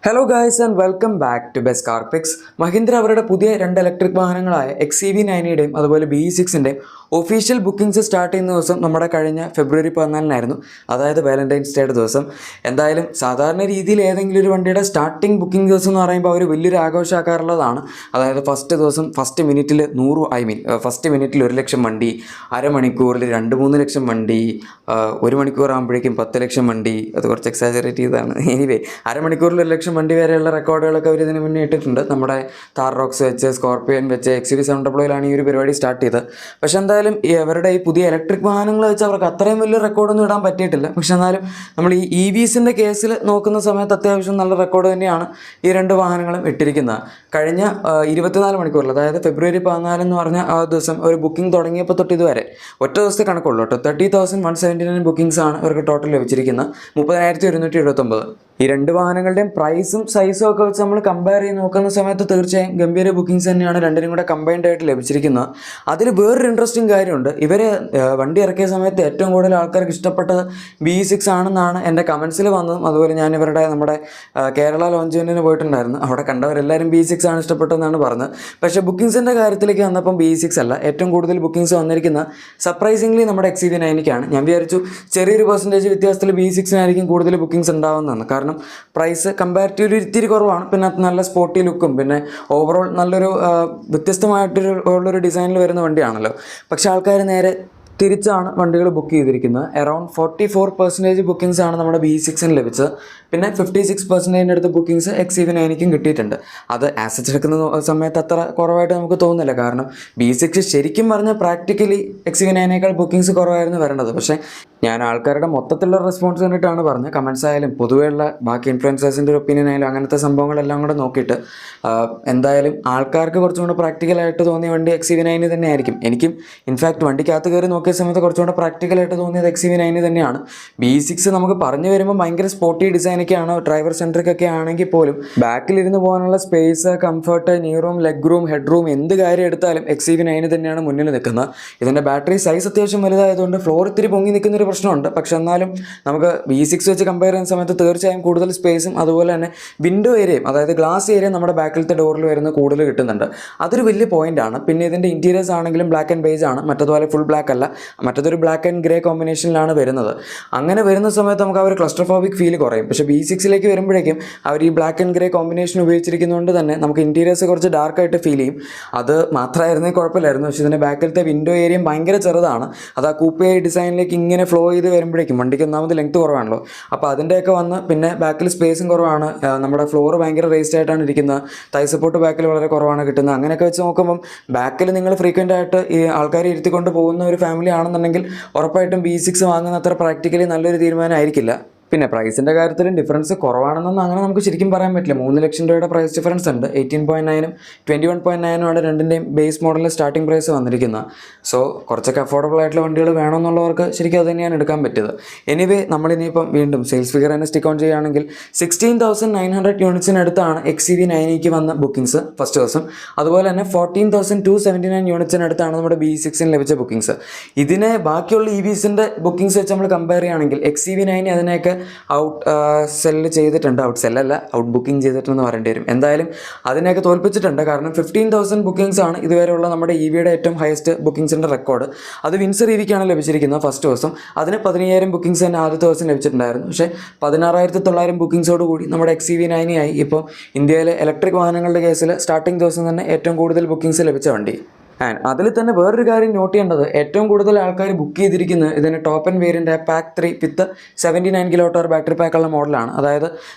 Hello guys and welcome back to best car picks. Mahindra അവരുടെ പുതിയ രണ്ട് ഇലക്ട്രിക് വാഹനങ്ങളായ XCV90യുടെയും അതുപോലെ BE6ൻ്റെയും ഒഫീഷ്യൽ ബുക്കിംഗ്സ് സ്റ്റാർട്ട് ചെയ്യുന്ന ദിവസം നമ്മുടെ കഴിഞ്ഞ ഫെബ്രുവരി 14-നായിരുന്നു, അതായത് വാലന്റൈൻസ് ഡേയുടെ ദിവസം. എന്തായാലും സാധാരണ രീതിയിൽ ഏതെങ്കിലും ഒരു വണ്ടിയുടെ സ്റ്റാർട്ടിംഗ് ബുക്കിംഗ് ദിവസം എന്ന് പറയുമ്പോൾ അവർ വലിയൊരു ആഘോഷമാക്കാറുള്ളതാണ്. അതായത് ഫസ്റ്റ് മിനിറ്റിൽ 1 ലക്ഷം വണ്ടി, അരമണിക്കൂറിൽ 2-3 ലക്ഷം വണ്ടി, 1 മണിക്കൂർ ആകുമ്പോഴേക്കും 10 ലക്ഷം വണ്ടി. അത് കുറച്ച് എക്സാജറേറ്റ് ചെയ്താണ്. എനിവേ, അരമണിക്കൂറിൽ 1 ലക്ഷം വണ്ടി വരെയുള്ള റെക്കോർഡുകളൊക്കെ അവർ ഇതിന് മുന്നേ ഇട്ടിട്ടുണ്ട്. നമ്മുടെ താർ റോക്സ് വെച്ച്, സ്കോർപ്പിയൻ വെച്ച്, XUV700ലാണ് ഈ ഒരു പരിപാടി സ്റ്റാർട്ട് ചെയ്തത്. പക്ഷേ എന്തായാലും അവരുടെ ഈ പുതിയ ഇലക്ട്രിക് വാഹനങ്ങൾ വെച്ച് അവർക്ക് അത്രയും വലിയ റെക്കോർഡൊന്നും ഇടാൻ പറ്റിയിട്ടില്ല. പക്ഷെ എന്നാലും നമ്മൾ ഈ EVസിൻ്റെ കേസിൽ നോക്കുന്ന സമയത്ത് അത്യാവശ്യം നല്ല റെക്കോർഡ് തന്നെയാണ് ഈ രണ്ട് വാഹനങ്ങളും ഇട്ടിരിക്കുന്നത്. കഴിഞ്ഞ 24 മണിക്കൂറിൽ, അതായത് ഫെബ്രുവരി 14 എന്ന് പറഞ്ഞ ആ ദിവസം ഒരു ബുക്കിംഗ് തുടങ്ങിയപ്പോൾ തൊട്ട് ഇതുവരെ ഒറ്റ ദിവസത്തെ കണക്കുള്ളൂ കേട്ടോ, 30,179 ബുക്കിംഗ്സ് ആണ് ഇവർക്ക് ടോട്ടൽ ലഭിച്ചിരിക്കുന്നത്. 30,179. ഈ രണ്ട് വാഹനങ്ങളുടെയും പ്രൈസും സൈസും ഒക്കെ വെച്ച് നമ്മൾ കമ്പയർ ചെയ്ത് നോക്കുന്ന സമയത്ത് തീർച്ചയായും ഗംഭീര ബുക്കിംഗ്സ് തന്നെയാണ് രണ്ടിനും കൂടെ കമ്പൈൻഡ് ആയിട്ട് ലഭിച്ചിരിക്കുന്നത്. അതിൽ വേറൊരു ഇൻട്രസ്റ്റിംഗ് കാര്യമുണ്ട്. ഇവർ വണ്ടി ഇറക്കിയ സമയത്ത് ഏറ്റവും കൂടുതൽ ആൾക്കാർക്ക് ഇഷ്ടപ്പെട്ടത് BE6 ആണെന്നാണ് എൻ്റെ കമൻസിൽ വന്നതും. അതുപോലെ ഞാൻ നമ്മുടെ കേരള ലോഞ്ച് ഇവൻറ്റിന് പോയിട്ടുണ്ടായിരുന്നു. അവിടെ കണ്ടവരെല്ലാവരും BE6 ആണ് ഇഷ്ടപ്പെട്ടതെന്നാണ് പറഞ്ഞത്. പക്ഷേ ബുക്കിംഗ്സിൻ്റെ കാര്യത്തിലേക്ക് വന്നപ്പം BE6 അല്ല ഏറ്റവും കൂടുതൽ ബുക്കിംഗ്സ് വന്നിരിക്കുന്ന സർപ്രൈസിംഗ്ലി നമ്മുടെ XCV90ക്കാണ്. ഞാൻ വിചാരിച്ചു ചെറിയൊരു പെർസെൻറ്റേജ് വ്യത്യാസത്തിൽ BE6നായിരിക്കും കൂടുതൽ ബുക്കിംഗ്സ് ഉണ്ടാവുന്നതെന്ന്. കാരണം പ്രൈസ് കമ്പാരിറ്റീവ്ലി ഇത്തിരി കുറവാണ്, പിന്നെ അത് നല്ല സ്പോർട്ടി ലുക്കും, പിന്നെ ഓവറോൾ നല്ലൊരു വ്യത്യസ്തമായിട്ടുള്ളൊരു ഡിസൈനിൽ വരുന്ന വണ്ടിയാണല്ലോ. പക്ഷേ ആൾക്കാർ നേരെ തിരിച്ചാണ് വണ്ടികൾ ബുക്ക് ചെയ്തിരിക്കുന്നത്. അറൗണ്ട് 44% ബുക്കിംഗ്സ് ആണ് നമ്മുടെ BE6ന് ലഭിച്ചത്. പിന്നെ 56% അടുത്ത് ബുക്കിംഗ്സ് XCV90ക്കും കിട്ടിയിട്ടുണ്ട്. അത് ആസച്ച് എടുക്കുന്ന സമയത്ത് അത്ര കുറവായിട്ട് നമുക്ക് തോന്നുന്നില്ല. കാരണം BE6 ശരിക്കും പറഞ്ഞാൽ പ്രാക്ടിക്കലി XCV90നേക്കാൾ ബുക്കിംഗ്സ് കുറവായിരുന്നു വരേണ്ടത്. പക്ഷേ ഞാൻ ആൾക്കാരുടെ മൊത്തത്തിലുള്ള റെസ്പോൺസ് കണ്ടിട്ടാണ് പറഞ്ഞത്. കമൻസ് ആയാലും പൊതുവെയുള്ള ബാക്കി ഇൻഫ്ലുവൻസേഴ്സിൻ്റെ ഒരു ഒപ്പീനിയൻ ആയാലും അങ്ങനത്തെ സംഭവങ്ങളെല്ലാം കൂടെ നോക്കിയിട്ട് എന്തായാലും ആൾക്കാർക്ക് കുറച്ചും കൂടെ പ്രാക്ടിക്കലായിട്ട് തോന്നിയ വണ്ടി XCV90 തന്നെ ആയിരിക്കും. എനിക്കും ഇൻഫാക്ട് വണ്ടിക്കകത്ത് കയറി നോക്കിയ സമയത്ത് കുറച്ചുകൂടെ പ്രാക്ടിക്കലായിട്ട് തോന്നിയത് XCV90 തന്നെയാണ്. BE6 നമുക്ക് പറഞ്ഞു വരുമ്പോൾ ഭയങ്കര സ്പോർട്ടി ഡിസൈനൊക്കെയാണ്, ഡ്രൈവർ സെൻട്രിക് ഒക്കെ ആണെങ്കിൽ പോലും ബാക്കിലിരുന്ന് പോകാനുള്ള സ്പേസ്, കംഫർട്ട്, നീ room, leg room, head room, എന്ത് കാര്യം എടുത്താലും XCV90 തന്നെയാണ് മുന്നിൽ നിൽക്കുന്നത്. ഇതിൻ്റെ ബാറ്ററി സൈസ് അത്യാവശ്യം വലുതായതുകൊണ്ട് ഫ്ലോർ ഇത്തിരി പൊങ്ങി നിൽക്കുന്നൊരു പ്രശ്നമുണ്ട്. പക്ഷെ എന്നാലും നമുക്ക് BE6 വെച്ച് കമ്പയർ ചെയ്യുന്ന സമയത്ത് തീർച്ചയായും കൂടുതൽ സ്പേസും അതുപോലെ തന്നെ വിൻഡോ ഏരിയയും, അതായത് ഗ്ലാസ് ഏരിയ നമ്മുടെ ബാക്കിലത്തെ ഡോറിൽ വരുന്ന കൂടുതൽ കിട്ടുന്നുണ്ട്. അതൊരു വലിയ പോയിൻ്റാണ്. പിന്നെ ഇതിൻ്റെ ഇൻറ്റീരിയേഴ്സ് ആണെങ്കിലും ബ്ലാക്ക് ആൻഡ് ബേജ് ആണ്, മറ്റതുപോലെ ഫുൾ ബ്ലാക്ക് അല്ല, മറ്റതൊരു ബ്ലാക്ക് ആൻഡ് ഗ്രേ കോമ്പിനേഷനിലാണ് വരുന്നത്. അങ്ങനെ വരുന്ന സമയത്ത് നമുക്ക് ആ ഒരു ക്ലസ്റ്റർഫോബിക് ഫീൽ കുറയും. പക്ഷേ BE6ലേക്ക് വരുമ്പോഴേക്കും അവർ ഈ ബ്ലാക്ക് ആൻഡ് ഗ്രേ കോമ്പിനേഷൻ ഉപയോഗിച്ചിരിക്കുന്നതുകൊണ്ട് തന്നെ നമുക്ക് ഇൻറ്റീരിയേഴ്സ് കുറച്ച് ഡാർക്കായിട്ട് ഫീൽ ചെയ്യും. അത് മാത്രമായിരുന്നെങ്കിൽ കുഴപ്പമില്ലായിരുന്നു. പക്ഷേ ഇതിൻ്റെ ബാക്കിലത്തെ വിൻഡോ ഏരിയയും ഭയങ്കര ചെറുതാണ്. അത് ആ കൂപ്പേ ഡിസൈനിലേക്ക് ഇങ്ങനെ ഫ്ലോ ചെയ്ത് വരുമ്പോഴേക്കും വണ്ടിക്ക് ഒന്നാമത് ലെങ്ത് കുറവാണല്ലോ, അപ്പോൾ അതിൻ്റെയൊക്കെ വന്ന് പിന്നെ ബാക്കിൽ സ്പേസും കുറവാണ്. നമ്മുടെ ഫ്ലോർ ഭയങ്കര റേസ്ഡ് ആയിട്ടാണ് ഇരിക്കുന്നത്. തൈ സപ്പോർട്ട് ബാക്കിൽ വളരെ കുറവാണ് കിട്ടുന്നത്. അങ്ങനെയൊക്കെ വെച്ച് നോക്കുമ്പം ബാക്കിൽ നിങ്ങൾ ഫ്രീക്വൻ്റ് ആയിട്ട് ഈ ആൾക്കാരെ ഇരുത്തിക്കൊണ്ട് പോകുന്ന ഒരു ഫാമിലി ആണെന്നുണ്ടെങ്കിൽ ഉറപ്പായിട്ടും BE6 വാങ്ങുന്ന അത്ര പ്രാക്ടിക്കലി നല്ലൊരു തീരുമാനമായിരിക്കില്ല. പിന്നെ പ്രൈസിൻ്റെ കാര്യത്തിലും ഡിഫറൻസ് കുറവാണെന്നൊന്നും അങ്ങനെ നമുക്ക് ശരിക്കും പറയാൻ പറ്റില്ല. 3 ലക്ഷം രൂപയുടെ പ്രൈസ് ഡിഫറൻസ് ഉണ്ട്. 18.9-ഉം 21.9-ഉമാണ് രണ്ടിൻ്റെയും ബേസ് മോഡലിൽ സ്റ്റാർട്ടിംഗ് പ്രൈസ് വന്നിരിക്കുന്നത്. സോ കുറച്ചൊക്കെ അഫോർഡബിൾ ആയിട്ടുള്ള വണ്ടികൾ വേണമെന്നുള്ളവർക്ക് ശരിക്കും അത് തന്നെയാണ് എടുക്കാൻ പറ്റിയത്. എനിവേ, നമ്മളിനിയിപ്പം വീണ്ടും സെയിൽസ് ഫിഗർ തന്നെ സ്റ്റിക്ക് ഓൺ ചെയ്യുകയാണെങ്കിൽ 16,900 യൂണിറ്റ്സിനടുത്താണ് XCV90ക്ക് വന്ന ബുക്കിംഗ്സ് ഫസ്റ്റ് ദിവസം. അതുപോലെ തന്നെ 14,279 യൂണിറ്റ്സിനടുത്താണ് നമ്മുടെ BE6ന് ലഭിച്ച ബുക്കിംഗ്സ്. ഇതിനെ ബാക്കിയുള്ള EVസിൻ്റെ ബുക്കിംഗ്സ് വെച്ച് നമ്മൾ കമ്പയർ ചെയ്യുകയാണെങ്കിൽ XCV90 അതിനെയൊക്കെ ഔട്ട് സെല്ല് ചെയ്തിട്ടുണ്ട്. ഔട്ട് സെല്ലല്ല, ഔട്ട് ബുക്കിംഗ് ചെയ്തിട്ടെന്ന് പറയേണ്ടി വരും. എന്തായാലും അതിനെയൊക്കെ തോൽപ്പിച്ചിട്ടുണ്ട്. കാരണം 15,000 ബുക്കിംഗ്സ് ആണ് ഇതുവരെയുള്ള നമ്മുടെ EVയുടെ ഏറ്റവും ഹയസ്റ്റ് ബുക്കിംഗ്സിൻ്റെ റെക്കോർഡ്. അത് വിൻസർ EVക്കാണ് ലഭിച്ചിരിക്കുന്നത് ഫസ്റ്റ് ദിവസം. അതിന് 15,000 ബുക്കിംഗ്സ് തന്നെ ആദ്യത്തെ ദിവസം ലഭിച്ചിട്ടുണ്ടായിരുന്നു. പക്ഷേ 16,900 ബുക്കിംഗ്സോട് കൂടി നമ്മുടെ XCV90 ആയി ഇപ്പോൾ ഇന്ത്യയിലെ ഇലക്ട്രിക് വാഹനങ്ങളുടെ കേസിൽ സ്റ്റാർട്ടിംഗ് ദിവസം തന്നെ ഏറ്റവും കൂടുതൽ ബുക്കിംഗ്സ് ലഭിച്ച വണ്ടി. ആൻഡ് അതിൽ തന്നെ വേറൊരു കാര്യം നോട്ട് ചെയ്യേണ്ടത്, ഏറ്റവും കൂടുതൽ ആൾക്കാർ ബുക്ക് ചെയ്തിരിക്കുന്നത് ഇതിന് top end variant PAC 3 with 79 kWh battery പാക്കുള്ള മോഡലാണ്. അതായത്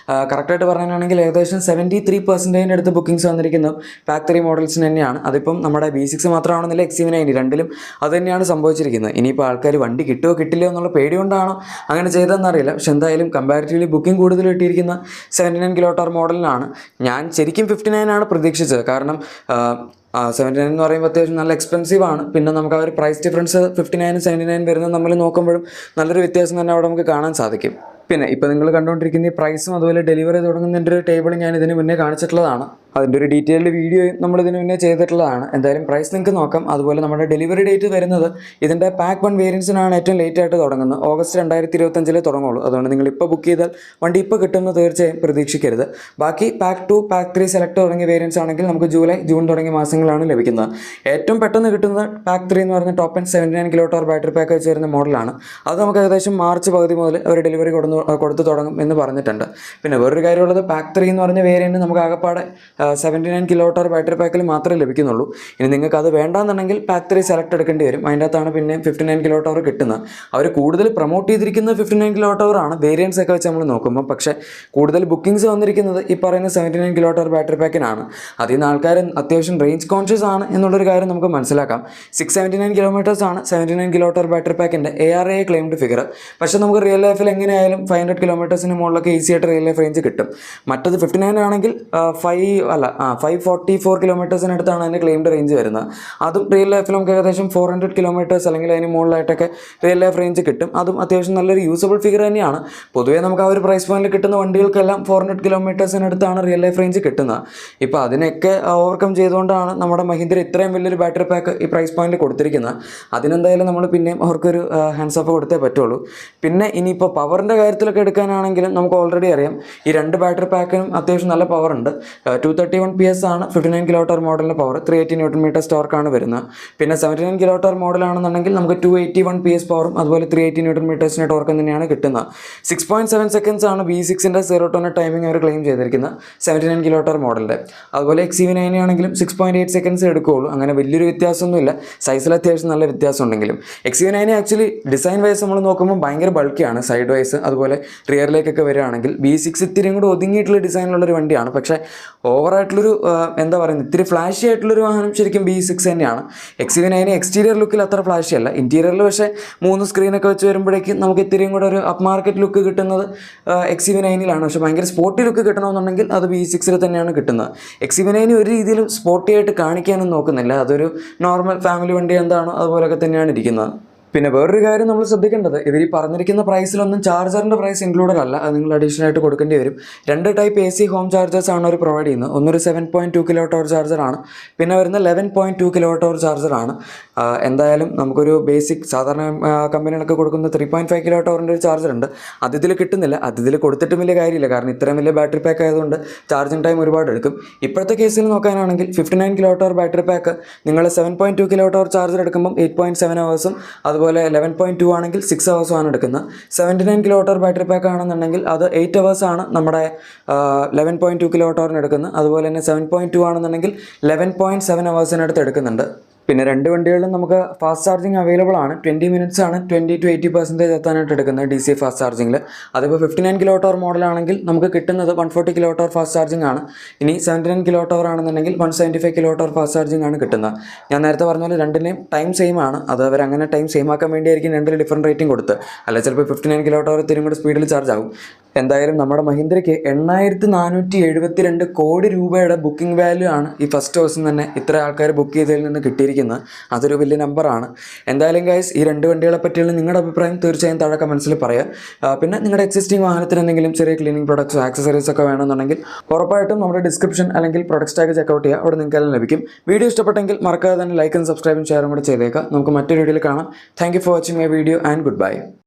കറക്റ്റായിട്ട് പറയാനാണെങ്കിൽ ഏകദേശം 73% അടുത്ത് ബുക്കിംഗ്സ് വന്നിരിക്കുന്നത് PAC 3 മോഡൽസിന് തന്നെയാണ്. അതിപ്പം നമ്മുടെ BE6 മാത്രമാണെന്നില്ല, XCV90 രണ്ടിലും അത് തന്നെയാണ് സംഭവിച്ചിരിക്കുന്നത്. ഇനിയിപ്പോൾ ആൾക്കാർ വണ്ടി കിട്ടുമോ കിട്ടില്ലയോ എന്നുള്ള പേടി കൊണ്ടാണോ അങ്ങനെ ചെയ്തതെന്നറിയില്ല. പക്ഷെ എന്തായാലും കമ്പാരിറ്റീവ്ലി ബുക്കിംഗ് കൂടുതൽ കിട്ടിയിരിക്കുന്ന 79 kWh മോഡലിനാണ്. ഞാൻ ശരിക്കും 59 ആണ് പ്രതീക്ഷിച്ചത്. കാരണം 79 എന്ന് പറയുമ്പോൾ അത്യാവശ്യം നല്ല എക്സ്പെൻസീവ് ആണ്. പിന്നെ നമുക്ക് ആ ഒരു പ്രൈസ് ഡിഫറൻസ് 59 79 വരുന്നത് നമ്മൾ നോക്കുമ്പോഴും നല്ലൊരു വ്യത്യാസം തന്നെ അവിടെ നമുക്ക് കാണാൻ സാധിക്കും. പിന്നെ ഇപ്പോൾ നിങ്ങൾ കണ്ടുകൊണ്ടിരിക്കുന്ന ഈ പ്രൈസും അതുപോലെ ഡെലിവറി തുടങ്ങുന്നതിൻ്റെ ഒരു ടേബിൾ ഞാൻ ഇതിന് മുന്നേ കാണിച്ചിട്ടുള്ളതാണ്. അതിൻ്റെ ഒരു ഡീറ്റെയിൽഡ് വീഡിയോയും നമ്മളിതിന് മുന്നേ ചെയ്തിട്ടുള്ളതാണ്. എന്തായാലും പ്രൈസ് നിങ്ങൾക്ക് നോക്കാം. അതുപോലെ നമ്മുടെ ഡെലിവറി ഡേറ്റ് വരുന്നത് ഇതിൻ്റെ പാക്ക് 1 വേരിയൻസിനാണ് ഏറ്റവും ലേറ്റ് ആയിട്ട് തുടങ്ങുന്നത്. ഓഗസ്റ്റ് 2025 തുടങ്ങുള്ളൂ. അതുകൊണ്ട് നിങ്ങൾ ഇപ്പോൾ ബുക്ക് ചെയ്താൽ വണ്ടി ഇപ്പോൾ കിട്ടുമെന്ന് തീർച്ചയായും പ്രതീക്ഷിക്കരുത്. ബാക്കി പാക്ക് 2, പാക്ക് 3 സെലക്ട് തുടങ്ങിയ വേരിയൻസ് ആണെങ്കിൽ നമുക്ക് ജൂലൈ, ജൂൺ തുടങ്ങിയ മാസങ്ങളാണ് ലഭിക്കുന്നത്. ഏറ്റവും പെട്ടെന്ന് കിട്ടുന്നത് പാക്ക് 3 എന്ന് പറഞ്ഞ top and 79 kWh battery pack വെച്ച് വരുന്ന മോഡലാണ്. അത് നമുക്ക് ഏകദേശം മാർച്ച് പകുതി മുതൽ അവർ ഡെലിവറി കൊടുത്തു തുടങ്ങും എന്ന് പറഞ്ഞിട്ടുണ്ട്. പിന്നെ വേറൊരു കാര്യമുള്ളത്, പാക്ക് 3 എന്ന് പറഞ്ഞ വേരിയൻറ്റ് നമുക്ക് ആകപ്പാടെ 79 kWh ബാറ്ററി പാക്കിൽ മാത്രമേ ലഭിക്കുന്നുള്ളൂ. ഇനി നിങ്ങൾക്ക് അത് വേണ്ടാന്നുണ്ടെങ്കിൽ പാക്ക് 3 സെലക്ട് എടുക്കേണ്ടി വരും. അതിൻ്റെ അകത്താണ് പിന്നെ 59 kWh കിട്ടുന്നത്. അവർ കൂടുതൽ പ്രൊമോട്ട് ചെയ്തിരിക്കുന്നത് 59 kWh ആണ് വേരിയൻസ് ഒക്കെ വെച്ച് നമ്മൾ നോക്കുമ്പോൾ. പക്ഷേ കൂടുതൽ ബുക്കിംഗ്സ് വന്നിരിക്കുന്നത് ഈ പറയുന്ന 79 kWh ബാറ്ററി പാക്കിനാണ്. അതിൽ നിന്ന് ആൾക്കാർ അത്യാവശ്യം റേഞ്ച് കോൺഷ്യസ് ആണ് എന്നുള്ളൊരു കാര്യം നമുക്ക് മനസ്സിലാക്കാം. 679 kilometers ആണ് 79 kWh ബാറ്ററി പാക്കിൻ്റെ ARAI ക്ലെയിംഡ് ഫിഗർ. പക്ഷേ നമുക്ക് റിയൽ ലൈഫിൽ എങ്ങനെയായാലും 500 kilometersന് മുകളിലൊക്കെ ഈസി ആയിട്ട് റിയൽ ലൈഫ് റേഞ്ച് കിട്ടും. മറ്റത് 59 ആണെങ്കിൽ 544 കിലോമീറ്റേഴ്സിനടുത്താണ് അതിൻ്റെ ക്ലെയിംഡ് റേഞ്ച് വരുന്നത്. അതും റിയൽ ലൈഫിൽ നമുക്ക് ഏകദേശം 400 kilometers അല്ലെങ്കിൽ അതിന് മുകളിലായിട്ടൊക്കെ റിയൽ ലൈഫ് റേഞ്ച് കിട്ടും. അതും അത്യാവശ്യം നല്ലൊരു യൂസബിൾ ഫിഗർ തന്നെയാണ്. പൊതുവേ നമുക്ക് ആ ഒരു പ്രൈസ് പോയിന്റിൽ കിട്ടുന്ന വണ്ടികൾക്കെല്ലാം 400 kilometersനടുത്താണ് റിയൽ ലൈഫ് റേഞ്ച് കിട്ടുന്നത്. ഇപ്പോൾ അതിനൊക്കെ ഓവർകം ചെയ്തുകൊണ്ടാണ് നമ്മുടെ മഹീന്ദ്ര ഇത്രയും വലിയൊരു ബാറ്ററി പാക്ക് ഈ പ്രൈസ് പോയിന്റിൽ കൊടുത്തിരിക്കുന്നത്. അതിനെന്തായാലും നമ്മൾ പിന്നെയും അവർക്കൊരു ഹാൻഡ്സ് ഓഫ് കൊടുത്തേ പറ്റുള്ളൂ. പിന്നെ ഇനിയിപ്പോൾ പവറിൻ്റെ കാര്യത്തിലൊക്കെ എടുക്കാനാണെങ്കിലും നമുക്ക് ഓൾറെഡി അറിയാം ഈ രണ്ട് ബാറ്ററി പാക്കിനും അത്യാവശ്യം നല്ല പവർ ഉണ്ട്. 231 PS ആണ് 59 kWh മോഡലിൻ്റെ പവർ. 380 Nm ടോർക്കാണ് വരുന്നത്. പിന്നെ 79 kWh മോഡലാണെന്നുണ്ടെങ്കിൽ നമുക്ക് 281 PS പവറും അതുപോലെ 380 Nm ടോർക്കും തന്നെയാണ് കിട്ടുന്നത്. 6.7 seconds ആണ് V6ൻ്റെ 0 to 100 ടൈമിംഗ് അവർ ക്ലെയിം ചെയ്തിരിക്കുന്നത് 79 kWh മോഡലിൻ്റെ. അതുപോലെ XEV9 ആണെങ്കിലും 6.8 seconds എടുക്കുകയുള്ളൂ. അങ്ങനെ വലിയൊരു വ്യത്യാസമൊന്നുമില്ല. സൈസിൽ അത്യാവശ്യം നല്ല വ്യത്യാസം ഉണ്ടെങ്കിലും XEV9 ആക്ച്വലി ഡിസൈൻ വൈസ് നമ്മൾ നോക്കുമ്പോൾ ഭയങ്കര ബൾക്കിയാണ് സൈഡ് വൈസ്. അതുപോലെ റിയറിലേക്കൊക്കെ വരികയാണെങ്കിൽ V6 ഇത്തിരിയും കൂടെ ഒതുങ്ങിയിട്ടുള്ള ഡിസൈനിലുള്ളൊരു വണ്ടിയാണ്. പക്ഷേ ഓവറായിട്ടുള്ളൊരു എന്താ പറയുന്നത്, ഇത്തിരി ഫ്ലാഷി ആയിട്ടുള്ളൊരു വാഹനം ശരിക്കും V6 തന്നെയാണ്. XEV9 എക്സ്റ്റീരിയർ ലുക്കിൽ അത്ര ഫ്ലാഷി അല്ല. ഇൻറ്റീരിയറിൽ പക്ഷേ 3 സ്ക്രീനൊക്കെ വെച്ച് വരുമ്പോഴേക്കും നമുക്ക് ഇത്തിരിയും കൂടെ ഒരു അപ്പ് മാർക്കറ്റ് ലുക്ക് കിട്ടുന്നത് XEV9ലാണ്. പക്ഷേ ഭയങ്കര സ്പോർട്ടി ലുക്ക് കിട്ടണമെന്നുണ്ടെങ്കിൽ അത് V6 തന്നെയാണ് കിട്ടുന്നത്. XEV9 ഒരു രീതിയിലും സ്പോർട്ടി ആയിട്ട് കാണിക്കാനും നോക്കുന്നില്ല. അതൊരു നോർമൽ ഫാമിലി വണ്ടി എന്താണോ അതുപോലെയൊക്കെ തന്നെയാണ് ഇരിക്കുന്നത്. പിന്നെ വേറൊരു കാര്യം നമ്മൾ ശ്രദ്ധിക്കേണ്ടത്, ഇവർ ഈ പറഞ്ഞിരിക്കുന്ന പ്രൈസിലൊന്നും ചാർജറിൻ്റെ പ്രൈസ് ഇൻക്ലൂഡഡ് അല്ല. അത് നിങ്ങൾ അഡീഷണൽ ആയിട്ട് കൊടുക്കേണ്ടി വരും. 2 ടൈപ്പ് AC ഹോം ചാർജേഴ്സ് ആണ് അവർ പ്രൊവൈഡ് ചെയ്യുന്നത്. ഒന്നൊരു 7.2 kWh ചാർജറാണ്. പിന്നെ വരുന്ന 11.2 kWh ചാർജറാണ്. എന്തായാലും നമുക്കൊരു ബേസിക് സാധാരണ കമ്പനികളൊക്കെ കൊടുക്കുന്ന 3.5 kWhൻ്റെ ഒരു ചാർജർ ഉണ്ട്. അത് ഇതിൽ കിട്ടുന്നില്ല. അത് ഇതിൽ കൊടുത്തിട്ടും വലിയ കാര്യമില്ല. കാരണം ഇത്രയും വലിയ ബാറ്ററി പാക്ക് ആയതുകൊണ്ട് ചാർജിങ് ടൈം ഒരുപാട് എടുക്കും. ഇപ്പോഴത്തെ കേസിൽ നോക്കാനാണെങ്കിൽ 59 kWh ബാറ്ററി പാക്ക് നിങ്ങൾ 7.2 kWh ചാർജർ എടുക്കുമ്പം 8.7 hours അതുപോലെ 11.2 ആണെങ്കിൽ 6 hours ആണ് എടുക്കുന്നത്. 79 kWh ബാറ്ററി പാക്ക് ആണെന്നുണ്ടെങ്കിൽ അത് 8 hours ആണ് നമ്മുടെ 11.2 kWhന് എടുക്കുന്നത്. അതുപോലെ തന്നെ 7.2 ആണെന്നുണ്ടെങ്കിൽ 11.7 hours എടുക്കുന്നുണ്ട്. പിന്നെ രണ്ട് വണ്ടികളിലും നമുക്ക് ഫാസ്റ്റ് ചാർജിങ് അവൈലബിൾ ആണ്. 20 minutes ആണ് 20 to 80% എത്താനായിട്ട് എടുക്കുന്നത് DC ഫാസ്റ്റ് ചാർജിങ്ങിൽ. അതിപ്പോൾ 59 kWh മോഡലാണെങ്കിൽ നമുക്ക് കിട്ടുന്നത് 140 kWh ഫാസ്റ്റ് ചാർജിങ് ആണ്. ഇനി 79 kWh ആണെന്നുണ്ടെങ്കിൽ 175 kWh ഫാസ്റ്റ് ചാർജിങ് ആണ് കിട്ടുന്നത്. ഞാൻ നേരത്തെ പറഞ്ഞ പോലെ രണ്ടിനെയും ടൈം സെയിം ആണ്. അത് അവരങ്ങനെ ടൈം സെയിം ആക്കാൻ വേണ്ടിയായിരിക്കും രണ്ടിന് ഡിഫറൻറ്റ് റേറ്റിംഗ് കൊടുത്ത്. അല്ല ചിലപ്പോൾ 59 kWh ഇത്തിരി കൂടെ സ്പീഡിൽ ചാർജ് ആകും. എന്തായാലും നമ്മുടെ മഹീന്ദ്രയ്ക്ക് 8,472 കോടി രൂപയുടെ ബുക്കിംഗ് വാല്യൂ ആണ് ഈ ഫസ്റ്റ് ദിവസം തന്നെ ഇത്ര ആൾക്കാർ ബുക്ക് ചെയ്തതിൽ നിന്ന് കിട്ടിയിരിക്കുന്നത്. അതൊരു വലിയ നമ്പറാണ്. എന്തായാലും ഗൈസ്, ഈ രണ്ട് വണ്ടികളെ പറ്റിയുള്ള നിങ്ങളുടെ അഭിപ്രായം തീർച്ചയായും താഴെ കമൻസിൽ പറയുക. പിന്നെ നിങ്ങളുടെ എക്സിസ്റ്റിംഗ് വാഹനത്തിന് എന്തെങ്കിലും ചെറിയ ക്ലീനിങ് പ്രൊഡക്ട്സോ ആക്സസറീസ് ഒക്കെ വേണമെന്നുണ്ടെങ്കിൽ ഉറപ്പായിട്ടും നമ്മുടെ ഡിസ്ക്രിപ്ഷൻ അല്ലെങ്കിൽ പ്രൊഡക്റ്റ് ടാഗ് ചെക്കൗട്ട് ചെയ്യുക. അവിടെ നിങ്ങൾക്ക് എല്ലാം ലഭിക്കും. വീഡിയോ ഇഷ്ടപ്പെട്ടെങ്കിൽ മറക്കാതെ തന്നെ ലൈക്കും സബ്സ്ക്രൈബും ഷെയറും കൂടെ ചെയ്തേക്കുക. നമുക്ക് മറ്റൊരു വീഡിയോയിൽ കാണാം. Thank you for watching my video and good bye.